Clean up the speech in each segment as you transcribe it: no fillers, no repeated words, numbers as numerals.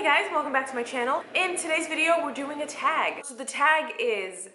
Hey guys, welcome back to my channel. In today's video, we're doing a tag. So the tag is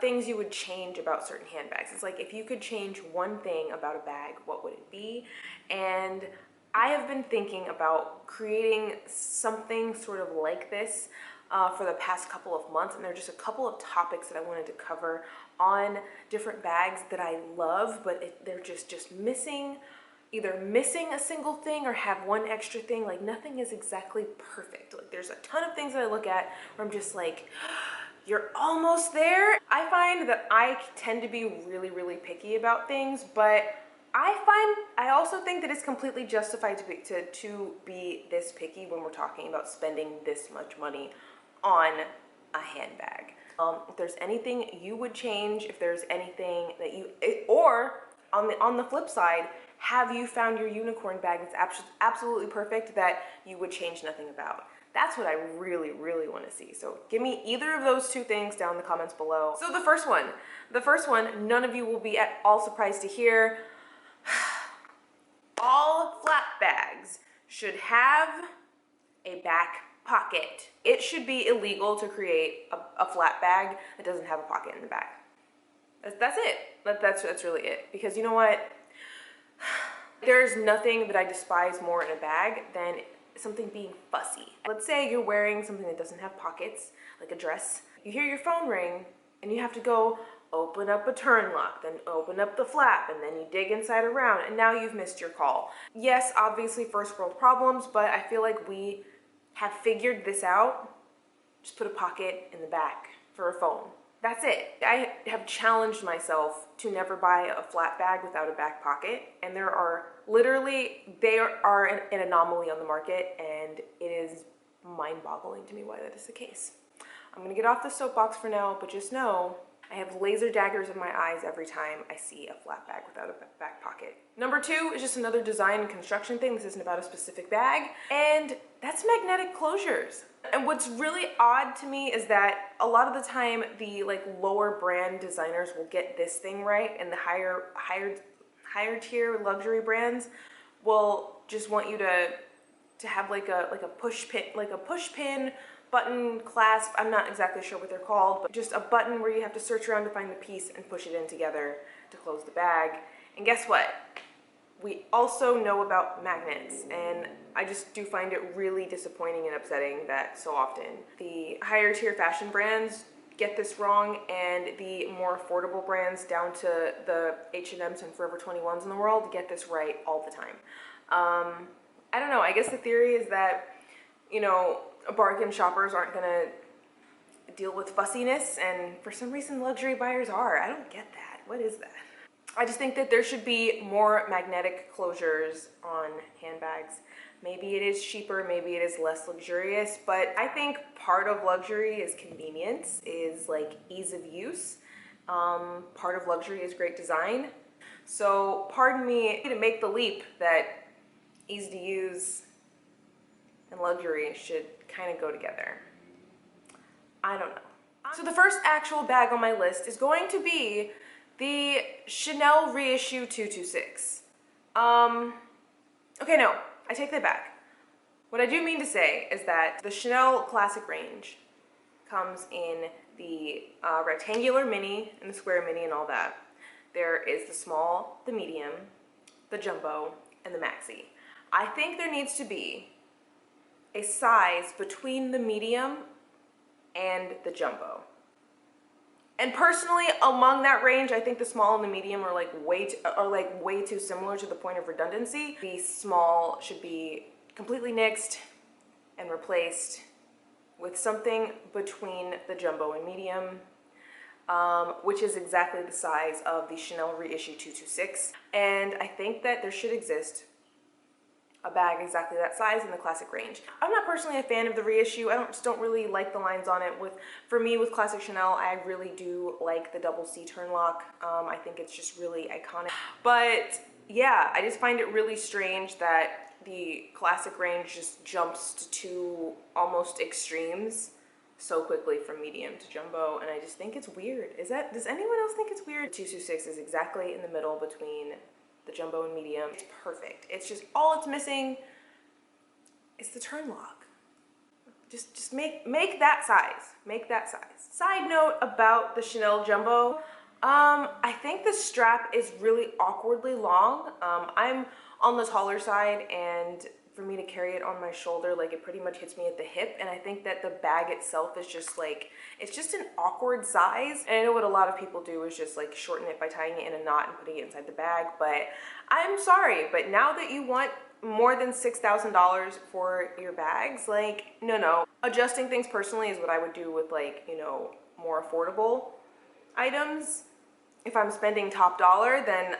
things you would change about certain handbags. It's like if you could change one thing about a bag, what would it be? And I have been thinking about creating something sort of like this for the past couple of months, and there are just a couple of topics that I wanted to cover on different bags that I love, but they're just missing, either missing a single thing or have one extra thing. Like nothing is exactly perfect. Like there's a ton of things that I look at where I'm just like, you're almost there. I find that I tend to be really picky about things, but I also think that it's completely justified to be this picky when we're talking about spending this much money on a handbag. If there's anything you would change, if there's anything that you, or on the flip side, have you found your unicorn bag that's absolutely perfect that you would change nothing about? That's what I really want to see. So give me either of those two things down in the comments below. So the first one, none of you will be at all surprised to hear. All flap bags should have a back pocket. It should be illegal to create a flap bag that doesn't have a pocket in the back. That's it. That's really it. Because you know what? There's nothing that I despise more in a bag than something being fussy. Let's say you're wearing something that doesn't have pockets, like a dress. You hear your phone ring and you have to go open up a turn lock, then open up the flap, and then you dig inside around, and now you've missed your call. Yes, obviously first world problems, but I feel like we have figured this out. Just put a pocket in the back for a phone. That's it. I have challenged myself to never buy a flat bag without a back pocket, and there are literally, they are an anomaly on the market, and it is mind-boggling to me why that is the case. I'm gonna get off the soapbox for now, but just know I have laser daggers in my eyes every time I see a flat bag without a back pocket. Number two is just another design and construction thing. This isn't about a specific bag, and that's magnetic closures. And what's really odd to me is that a lot of the time the lower brand designers will get this thing right, and the higher tier luxury brands will just want you to have like a push pin button clasp. I'm not exactly sure what they're called, but just a button where you have to search around to find the piece and push it in together to close the bag. And guess what? We also know about magnets, and I just do find it really disappointing and upsetting that so often the higher tier fashion brands get this wrong, and the more affordable brands down to the H&Ms and Forever 21s in the world get this right all the time. I don't know, I guess the theory is that, you know, bargain shoppers aren't gonna deal with fussiness, and for some reason luxury buyers are. I don't get that. What is that? I just think that there should be more magnetic closures on handbags. Maybe it is cheaper, maybe it is less luxurious, but I think part of luxury is convenience, is like ease of use. Part of luxury is great design. So pardon me to make the leap that easy to use and luxury should kind of go together. I don't know. So the first actual bag on my list is going to be the Chanel Reissue 226. Okay, no, I take that back. What I do mean to say is that the Chanel Classic range comes in the rectangular mini and the square mini and all that. There is the small, the medium, the jumbo, and the maxi. I think there needs to be a size between the medium and the jumbo. And personally, among that range, I think the small and the medium are way too similar to the point of redundancy. The small should be completely nixed and replaced with something between the jumbo and medium, which is exactly the size of the Chanel Reissue 226. And I think that there should exist a bag exactly that size in the classic range. I'm not personally a fan of the reissue. I just don't really like the lines on it. For me, with classic Chanel, I really do like the double C turn lock. I think it's just really iconic. But yeah, I just find it really strange that the classic range just jumps to two almost extremes so quickly from medium to jumbo, and I just think it's weird. Does anyone else think it's weird? 226 is exactly in the middle between the jumbo and medium. It's perfect. It's just all it's missing is the turn lock. Just make that size. Make that size. Side note about the Chanel Jumbo. I think the strap is really awkwardly long. I'm on the taller side, and for me to carry it on my shoulder, like it pretty much hits me at the hip, and I think that the bag itself is just like, it's just an awkward size. And I know what a lot of people do is just like shorten it by tying it in a knot and putting it inside the bag, but I'm sorry, but now that you want more than $6,000 for your bags, like, no. Adjusting things personally is what I would do with, like, you know, more affordable items. If I'm spending top dollar, then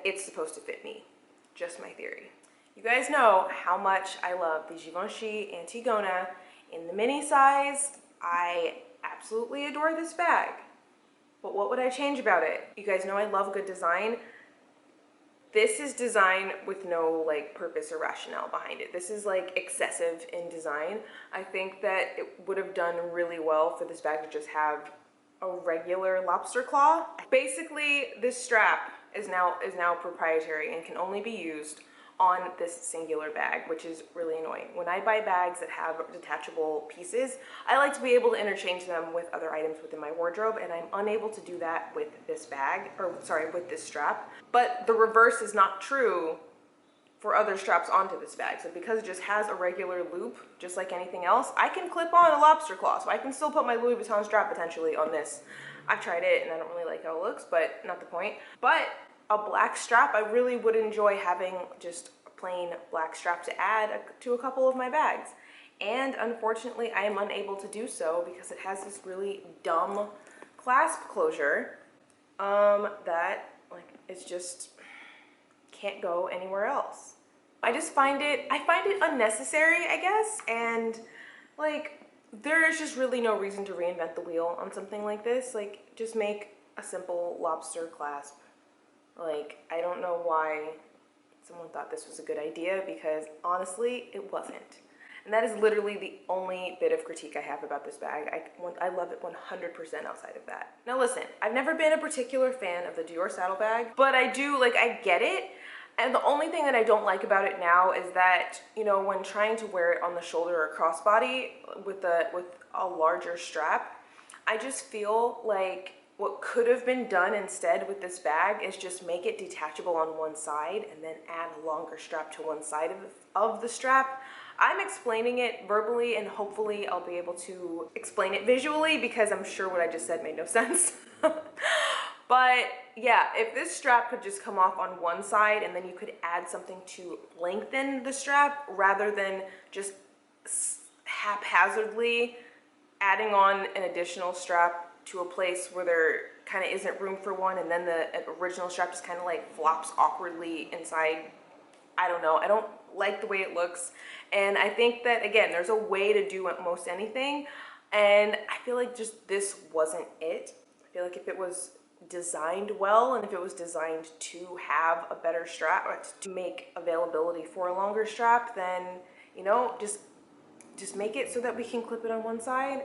it's supposed to fit me. Just my theory. You guys know how much I love the Givenchy Antigona in the mini size. I absolutely adore this bag. But what would I change about it? You guys know I love good design. This is design with no like purpose or rationale behind it. This is like excessive in design. I think that it would have done really well for this bag to just have a regular lobster claw. Basically, this strap is now proprietary and can only be used on this singular bag, which is really annoying. When I buy bags that have detachable pieces, I like to be able to interchange them with other items within my wardrobe, and I'm unable to do that with this bag, or sorry, with this strap. But the reverse is not true for other straps onto this bag. So because it just has a regular loop, just like anything else, I can clip on a lobster claw, so I can still put my Louis Vuitton strap potentially on this. I've tried it and I don't really like how it looks, but not the point. But a black strap, I really would enjoy having just a plain black strap to add to a couple of my bags. And unfortunately, I am unable to do so because it has this really dumb clasp closure that like it's just can't go anywhere else. I find it unnecessary, I guess, and like there is just really no reason to reinvent the wheel on something like this. Like, just make a simple lobster clasp. Like, I don't know why someone thought this was a good idea, because honestly, it wasn't. And that is literally the only bit of critique I have about this bag. I love it 100% outside of that. Now listen, I've never been a particular fan of the Dior saddlebag, but I do, like, I get it. And the only thing that I don't like about it now is that, you know, when trying to wear it on the shoulder or crossbody with a larger strap, I just feel like what could have been done instead with this bag is just make it detachable on one side and then add a longer strap to one side of the strap. I'm explaining it verbally, and hopefully I'll be able to explain it visually, because I'm sure what I just said made no sense. But yeah, if this strap could just come off on one side and then you could add something to lengthen the strap rather than just haphazardly adding on an additional strap to a place where there kind of isn't room for one, and then the original strap just kind of like flops awkwardly inside. I don't know. I don't like the way it looks. And I think that, again, there's a way to do most anything. And I feel like just this wasn't it. I feel like if it was designed well, and if it was designed to have a better strap, or to make availability for a longer strap, then, you know, just make it so that we can clip it on one side.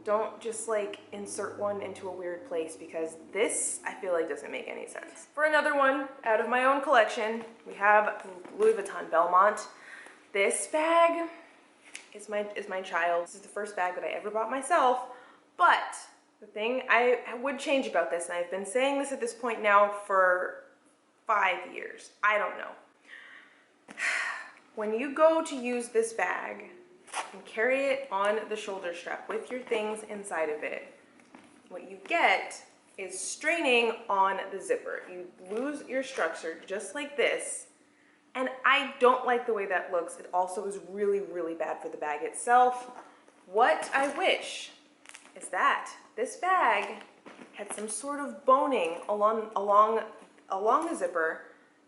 Don't just like insert one into a weird place, because this, I feel like, doesn't make any sense. For another one out of my own collection, we have Louis Vuitton Belmont. This bag is my child. This is the first bag that I ever bought myself, but the thing I would change about this, and I've been saying this at this point now for 5 years, I don't know. When you go to use this bag and carry it on the shoulder strap with your things inside of it, what you get is straining on the zipper. You lose your structure just like this, and I don't like the way that looks. It also is really, really bad for the bag itself. What I wish is that this bag had some sort of boning along the zipper,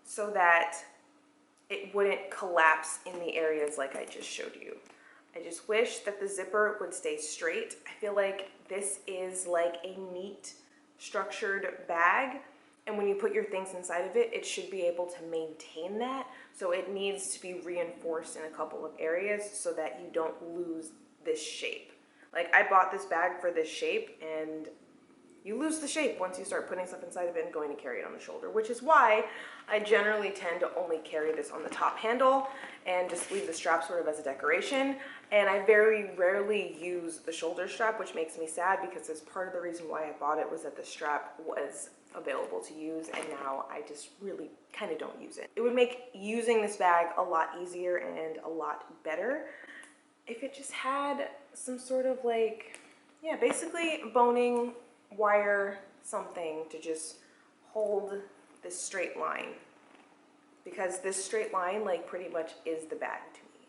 so that it wouldn't collapse in the areas like I just showed you. I just wish that the zipper would stay straight. I feel like this is like a neat, structured bag, and when you put your things inside of it, it should be able to maintain that. So it needs to be reinforced in a couple of areas so that you don't lose this shape. Like, I bought this bag for this shape, and you lose the shape once you start putting stuff inside of it and going to carry it on the shoulder, which is why I generally tend to only carry this on the top handle and just leave the strap sort of as a decoration. and I very rarely use the shoulder strap, which makes me sad because it's part of the reason why I bought it was that the strap was available to use, and now I just really kind of don't use it. It would make using this bag a lot easier and a lot better if it just had some sort of like, yeah, basically boning wire something to just hold this straight line, because this straight line like pretty much is the bag to me.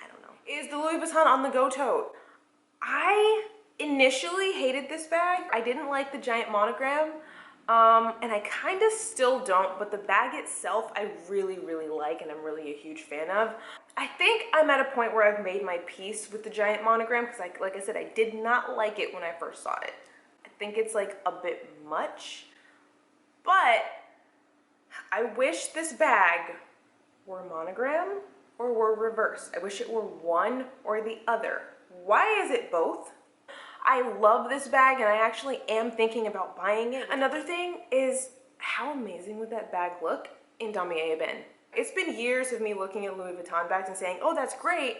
I don't know. Is the Louis Vuitton On The Go tote. I initially hated this bag. I didn't like the giant monogram, and I kind of still don't, but the bag itself I really, really like and I'm really a huge fan of. I think I'm at a point where I've made my peace with the giant monogram because like I said, I did not like it when I first saw it. I think it's like a bit much, but I wish this bag were monogram or were reverse. I wish it were one or the other. Why is it both? I love this bag and I actually am thinking about buying it. Another thing is, how amazing would that bag look in damier ebene? It's been years of me looking at Louis Vuitton bags and saying, oh, that's great.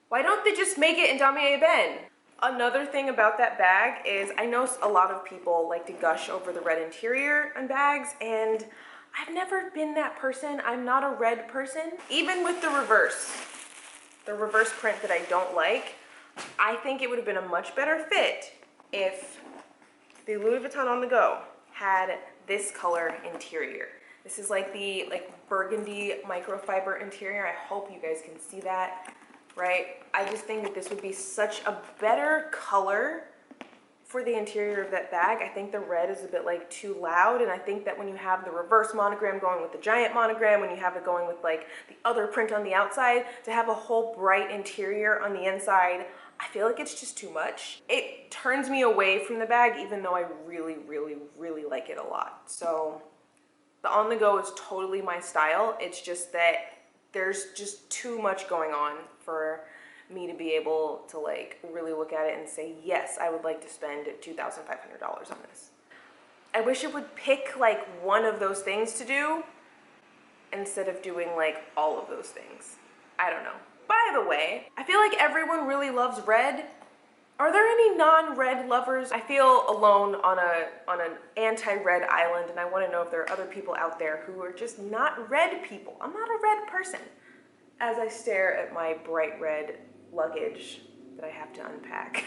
Why don't they just make it in damier ebene? Another thing about that bag is I know a lot of people like to gush over the red interior on bags, and I've never been that person. I'm not a red person. Even with the reverse print that I don't like, I think it would have been a much better fit if the Louis Vuitton On The Go had this color interior. This is like the burgundy microfiber interior. I hope you guys can see that, right? I just think that this would be such a better color for the interior of that bag. I think the red is a bit like too loud, and I think that when you have the reverse monogram going with the giant monogram, when you have it going with like the other print on the outside, to have a whole bright interior on the inside, I feel like it's just too much. It turns me away from the bag even though I really, really, really like it a lot. So the On The Go is totally my style. It's just that there's just too much going on for me to be able to like really look at it and say, yes, I would like to spend $2,500 on this. I wish it would pick like one of those things to do instead of doing like all of those things. I don't know. By the way, I feel like everyone really loves red. Are there any non-red lovers? I feel alone on an anti-red island, and I want to know if there are other people out there who are just not red people. I'm not a red person. As I stare at my bright red luggage that I have to unpack.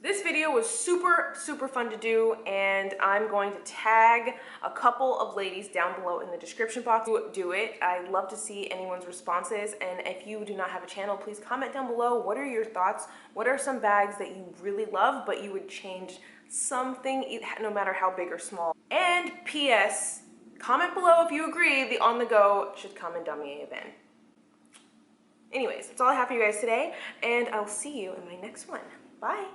This video was super, super fun to do, and I'm going to tag a couple of ladies down below in the description box to do it. I'd love to see anyone's responses, and if you do not have a channel, please comment down below. What are your thoughts? What are some bags that you really love, but you would change something, no matter how big or small? And P.S., comment below if you agree the On The Go should come in damier ebene. Anyways, that's all I have for you guys today, and I'll see you in my next one. Bye.